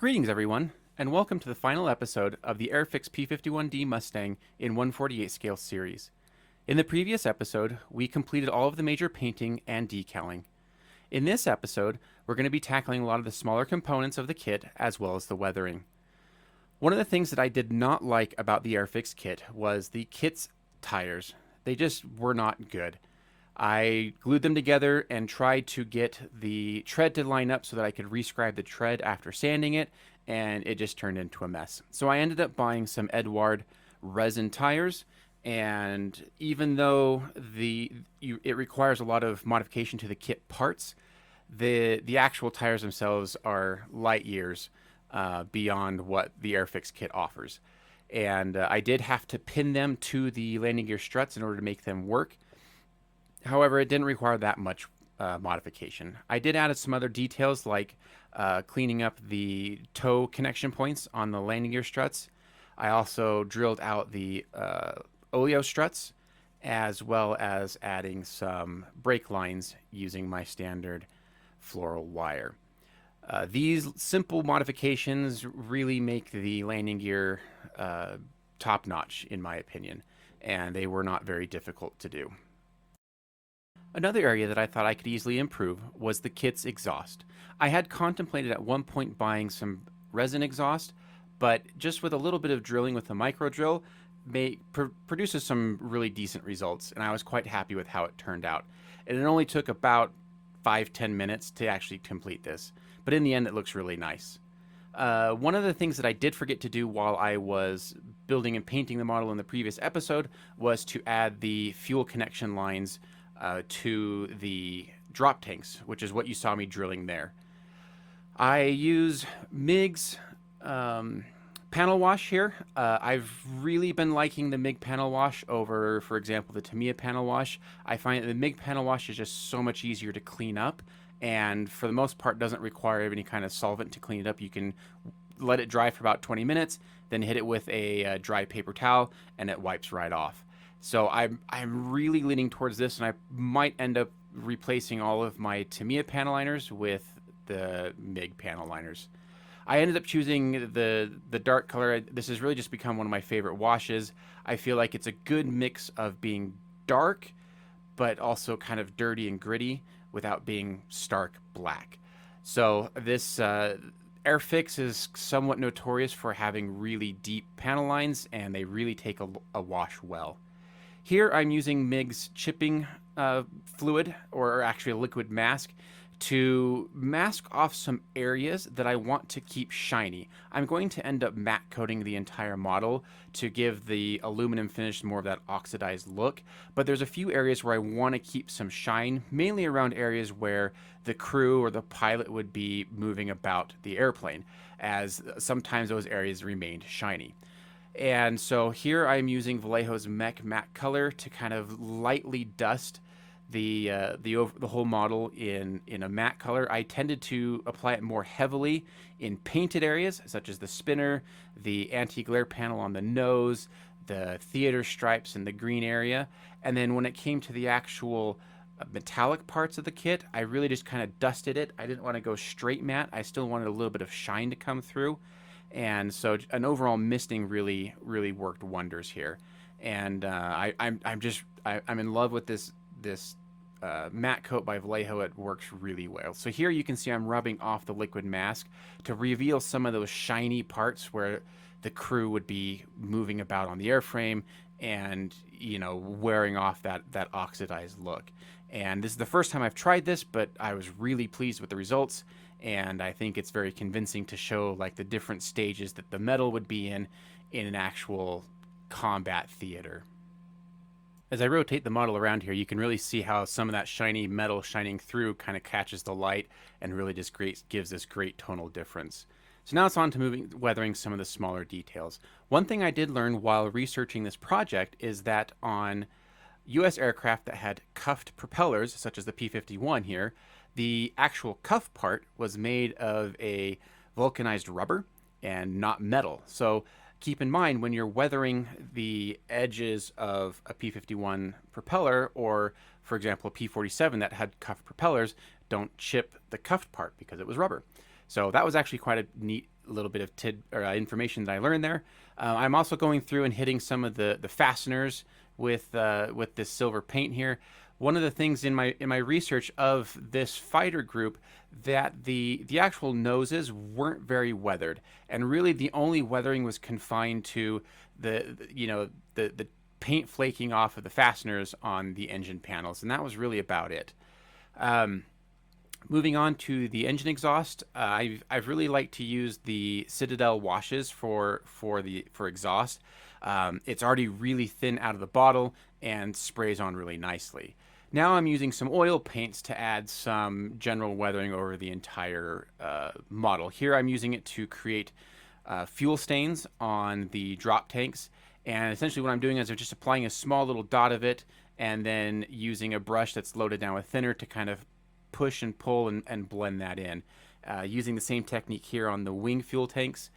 Greetings, everyone, and welcome to the final episode of the Airfix P-51D Mustang in 1/48 scale series. In the previous episode, we completed all of the major painting and decaling. In this episode, we're going to be tackling a lot of the smaller components of the kit as well as the weathering. One of the things that I did not like about the Airfix kit was the kit's tires. They just were not good. I glued them together and tried to get the tread to line up so that I could rescribe the tread after sanding it, and it just turned into a mess. So I ended up buying some Edward resin tires, and even though it requires a lot of modification to the kit parts, the actual tires themselves are light years beyond what the Airfix kit offers. And I did have to pin them to the landing gear struts in order to make them work. However, it didn't require that much modification. I did add some other details like cleaning up the toe connection points on the landing gear struts. I also drilled out the oleo struts, as well as adding some brake lines using my standard floral wire. These simple modifications really make the landing gear top-notch, in my opinion, and they were not very difficult to do. Another area that I thought I could easily improve was the kit's exhaust. I had contemplated at one point buying some resin exhaust, but just with a little bit of drilling with a micro drill produces some really decent results, and I was quite happy with how it turned out. And it only took about 5-10 minutes to actually complete this, but in the end it looks really nice. One of the things that I did forget to do while I was building and painting the model in the previous episode was to add the fuel connection lines to the drop tanks, which is what you saw me drilling there. I use MIG's panel wash here. I've really been liking the MIG panel wash over, for example, the Tamiya panel wash. I find that the MIG panel wash is just so much easier to clean up, and for the most part doesn't require any kind of solvent to clean it up. You can let it dry for about 20 minutes, then hit it with a dry paper towel, and it wipes right off. So I'm really leaning towards this, and I might end up replacing all of my Tamiya panel liners with the MIG panel liners. I ended up choosing the dark color. This has really just become one of my favorite washes. I feel like it's a good mix of being dark, but also kind of dirty and gritty without being stark black. So this Airfix is somewhat notorious for having really deep panel lines, and they really take a wash well. Here I'm using MIG's chipping fluid, or actually a liquid mask, to mask off some areas that I want to keep shiny. I'm going to end up matte coating the entire model to give the aluminum finish more of that oxidized look, but there's a few areas where I want to keep some shine, mainly around areas where the crew or the pilot would be moving about the airplane, as sometimes those areas remained shiny. And so here I'm using Vallejo's Mech matte color to kind of lightly dust the whole model in a matte color. I tended to apply it more heavily in painted areas, such as the spinner, the anti-glare panel on the nose, the theater stripes in the green area. And then when it came to the actual metallic parts of the kit, I really just kind of dusted it. I didn't want to go straight matte. I still wanted a little bit of shine to come through. And so an overall misting really worked wonders here. And I'm in love with this matte coat by Vallejo. It works really well. So here you can see I'm rubbing off the liquid mask to reveal some of those shiny parts where the crew would be moving about on the airframe and, you know, wearing off that oxidized look. And this is the first time I've tried this, but I was really pleased with the results, and I think it's very convincing to show like the different stages that the metal would be in an actual combat theater. As I rotate the model around here, you can really see how some of that shiny metal shining through kind of catches the light and really just gives this great tonal difference. So now it's on to weathering some of the smaller details. One thing I did learn while researching this project is that on US aircraft that had cuffed propellers, such as the P-51 here, the actual cuff part was made of a vulcanized rubber and not metal. So keep in mind when you're weathering the edges of a P-51 propeller, or for example a P-47 that had cuffed propellers, don't chip the cuffed part because it was rubber. So that was actually quite a neat little bit of information that I learned there. I'm also going through and hitting some of the fasteners with this silver paint here. One of the things in my research of this fighter group, that the actual noses weren't very weathered, and really the only weathering was confined to the paint flaking off of the fasteners on the engine panels, and that was really about it. Moving on to the engine exhaust, I've really liked to use the Citadel washes for exhaust. It's already really thin out of the bottle and sprays on really nicely. Now I'm using some oil paints to add some general weathering over the entire model. Here I'm using it to create fuel stains on the drop tanks, and essentially what I'm doing is I'm just applying a small little dot of it and then using a brush that's loaded down with thinner to kind of push and pull and blend that in. Using the same technique here on the wing fuel tanks.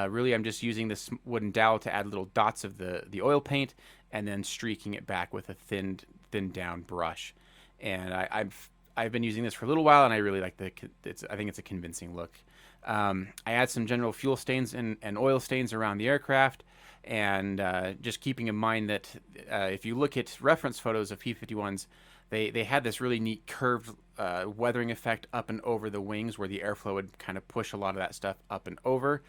Really, I'm just using this wooden dowel to add little dots of the oil paint and then streaking it back with a thinned down brush. And I've been using this for a little while, and I really like I think it's a convincing look. I add some general fuel stains and oil stains around the aircraft, and just keeping in mind that if you look at reference photos of P-51s, they had this really neat curved weathering effect up and over the wings, where the airflow would kind of push a lot of that stuff up and over.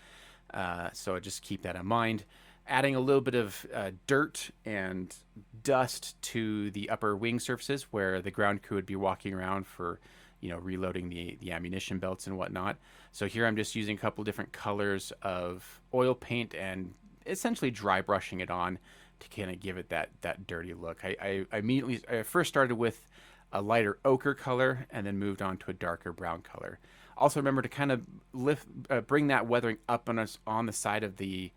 So just keep that in mind. Adding a little bit of dirt and dust to the upper wing surfaces, where the ground crew would be walking around for, reloading the ammunition belts and whatnot. So here I'm just using a couple different colors of oil paint and essentially dry brushing it on to kind of give it that dirty look. I first started with a lighter ochre color and then moved on to a darker brown color. Also remember to kind of bring that weathering up on the side of the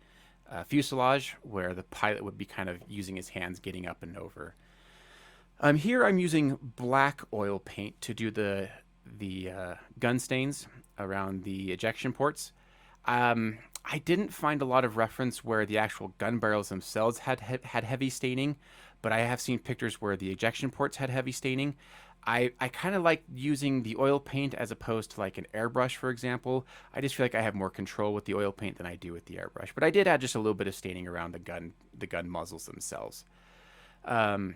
fuselage, where the pilot would be kind of using his hands getting up and over. Here I'm using black oil paint to do the gun stains around the ejection ports. I didn't find a lot of reference where the actual gun barrels themselves had heavy staining, but I have seen pictures where the ejection ports had heavy staining. I kind of like using the oil paint as opposed to like an airbrush, for example. I just feel like I have more control with the oil paint than I do with the airbrush. But I did add just a little bit of staining around the gun muzzles themselves. I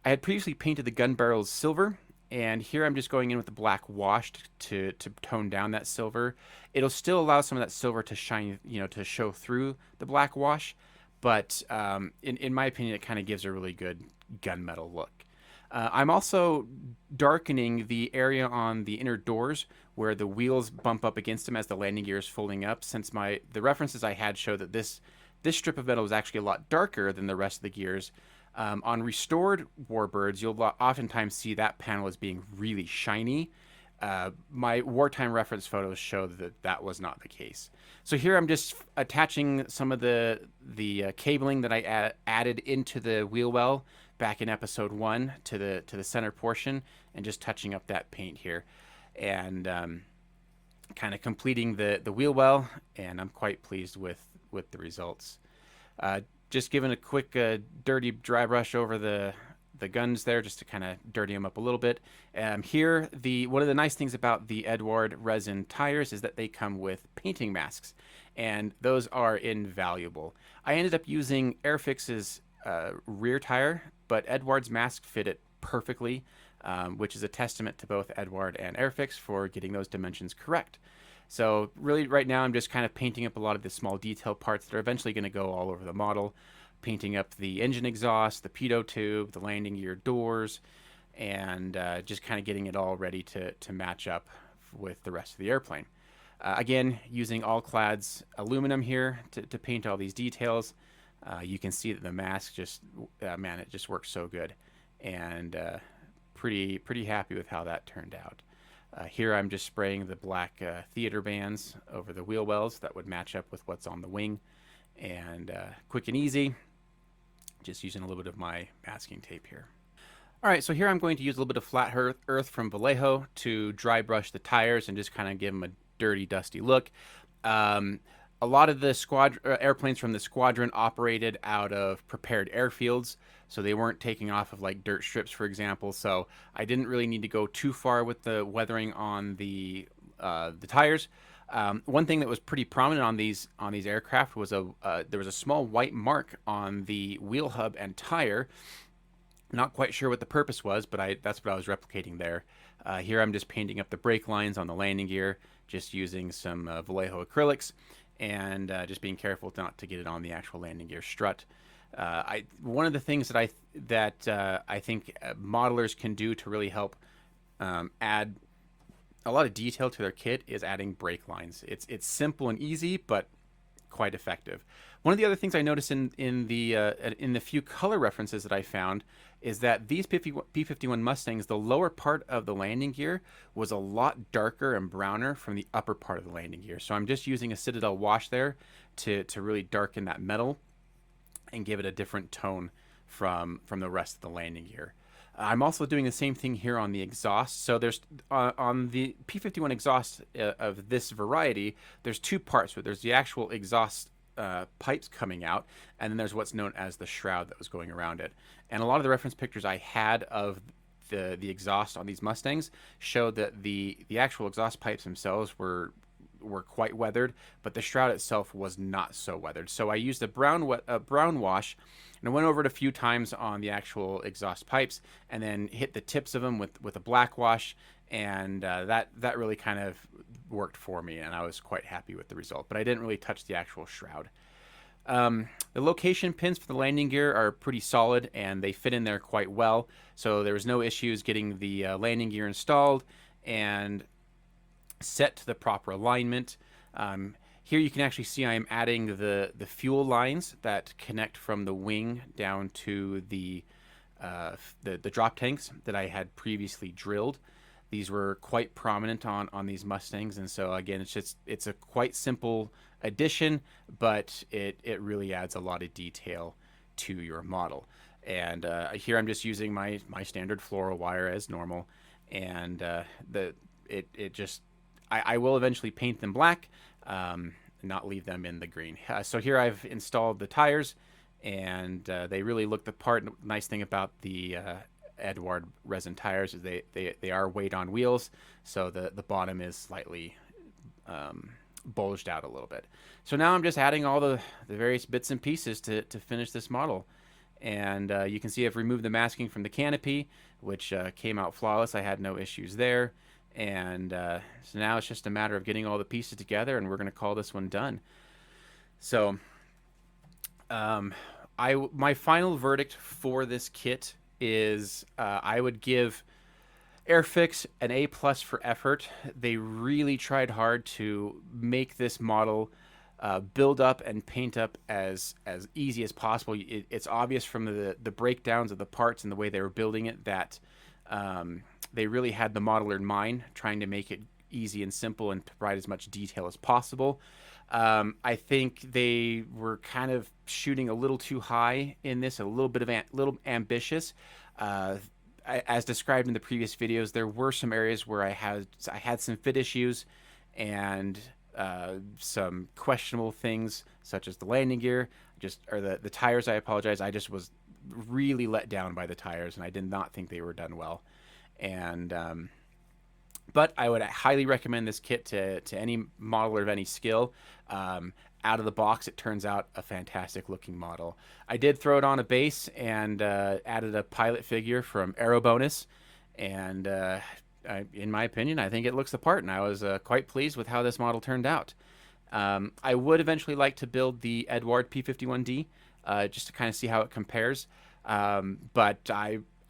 had previously painted the gun barrels silver, and here I'm just going in with the black wash to tone down that silver. It'll still allow some of that silver to shine, to show through the black wash, but in my opinion, it kind of gives a really good gunmetal look. I'm also darkening the area on the inner doors where the wheels bump up against them as the landing gear is folding up, since the references I had show that this strip of metal is actually a lot darker than the rest of the gears. On restored warbirds, you'll oftentimes see that panel as being really shiny. My wartime reference photos show that was not the case. So here I'm just attaching some of the cabling that I added into the wheel well back in episode 1 to the center portion, and just touching up that paint here, and kind of completing the wheel well, and I'm quite pleased with the results. Just giving a quick dirty dry brush over the guns there, just to kind of dirty them up a little bit. Here, one of the nice things about the Edward resin tires is that they come with painting masks, and those are invaluable. I ended up using Airfix's rear tire, but Edward's mask fit it perfectly, which is a testament to both Edward and Airfix for getting those dimensions correct. So really right now I'm just kind of painting up a lot of the small detail parts that are eventually going to go all over the model, painting up the engine exhaust, the pitot tube, the landing gear doors, and just kind of getting it all ready to match up with the rest of the airplane. Again, using All-Clad's aluminum here to paint all these details. You can see that the mask just, man, it just works so good, and pretty happy with how that turned out. Here I'm just spraying the black theater bands over the wheel wells that would match up with what's on the wing, and quick and easy, just using a little bit of my masking tape here. All right, so here I'm going to use a little bit of flat earth from Vallejo to dry brush the tires and just kind of give them a dirty, dusty look. A lot of the airplanes from the squadron operated out of prepared airfields, so they weren't taking off of like dirt strips, for example. So I didn't really need to go too far with the weathering on the tires. One thing that was pretty prominent on these aircraft was there was a small white mark on the wheel hub and tire. Not quite sure what the purpose was, but that's what I was replicating there. Here I'm just painting up the brake lines on the landing gear, just using some Vallejo acrylics, and just being careful not to get it on the actual landing gear strut. One of the things that I think modelers can do to really help add a lot of detail to their kit is adding brake lines. It's simple and easy, but quite effective. One of the other things I noticed in the few color references that I found is that these P-51 Mustangs, the lower part of the landing gear was a lot darker and browner from the upper part of the landing gear. So I'm just using a Citadel wash there to really darken that metal and give it a different tone from the rest of the landing gear. I'm also doing the same thing here on the exhaust. So there's on the P-51 exhaust of this variety, there's two parts. There's the actual exhaust pipes coming out, and then there's what's known as the shroud that was going around it. And a lot of the reference pictures I had of the exhaust on these Mustangs showed that the actual exhaust pipes themselves were quite weathered, but the shroud itself was not so weathered. So I used a brown wash, and I went over it a few times on the actual exhaust pipes, and then hit the tips of them with a black wash, and that really kind of worked for me, and I was quite happy with the result. But I didn't really touch the actual shroud. The location pins for the landing gear are pretty solid, and they fit in there quite well, so there was no issues getting the landing gear installed and set to the proper alignment. Here you can actually see I am adding the fuel lines that connect from the wing down to the drop tanks that I had previously drilled. These were quite prominent on these Mustangs, and so again, it's a quite simple addition, but it really adds a lot of detail to your model. And here I'm just using my standard fluoro wire as normal, and I will eventually paint them black, not leave them in the green. So here I've installed the tires, and they really look the part. Nice thing about the Edward resin tires is they are weight on wheels, so the bottom is slightly bulged out a little bit. So now I'm just adding all the various bits and pieces to finish this model. And you can see I've removed the masking from the canopy, which came out flawless. I had no issues there. And so now it's just a matter of getting all the pieces together, and we're going to call this one done. So my final verdict for this kit is I would give Airfix an A+ for effort. They really tried hard to make this model build up and paint up as easy as possible. It's obvious from the breakdowns of the parts and the way they were building it that they really had the modeler in mind, trying to make it easy and simple and provide as much detail as possible. I think they were kind of shooting a little too high in this, a little ambitious. As described in the previous videos, there were some areas where I had some fit issues and some questionable things, such as the landing gear, or the tires. I apologize. I just was really let down by the tires, and I did not think they were done well. And but I would highly recommend this kit to any modeler of any skill. Out of the box, it turns out a fantastic looking model. I did throw it on a base and added a pilot figure from Aero Bonus, and in my opinion, I think it looks the part, and I was quite pleased with how this model turned out. I would eventually like to build the Edward P-51D just to kind of see how it compares, but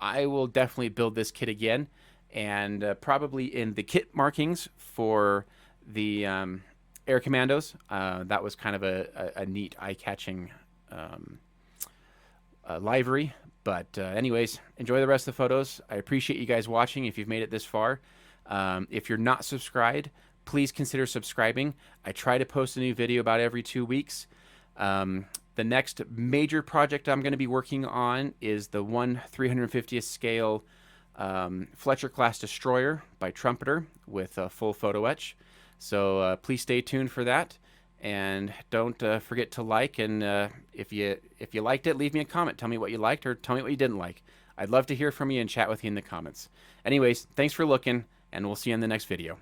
I will definitely build this kit again, and probably in the kit markings for the Air Commandos. That was kind of a neat, eye-catching livery. But anyways, enjoy the rest of the photos. I appreciate you guys watching if you've made it this far. If you're not subscribed, please consider subscribing. I try to post a new video about every 2 weeks. The next major project I'm going to be working on is the 1/350th scale Fletcher class destroyer by Trumpeter with a full photo etch. So please stay tuned for that, and don't forget to like, and if you liked it, leave me a comment. Tell me what you liked, or tell me what you didn't like. I'd love to hear from you and chat with you in the comments. Anyways, thanks for looking, and we'll see you in the next video.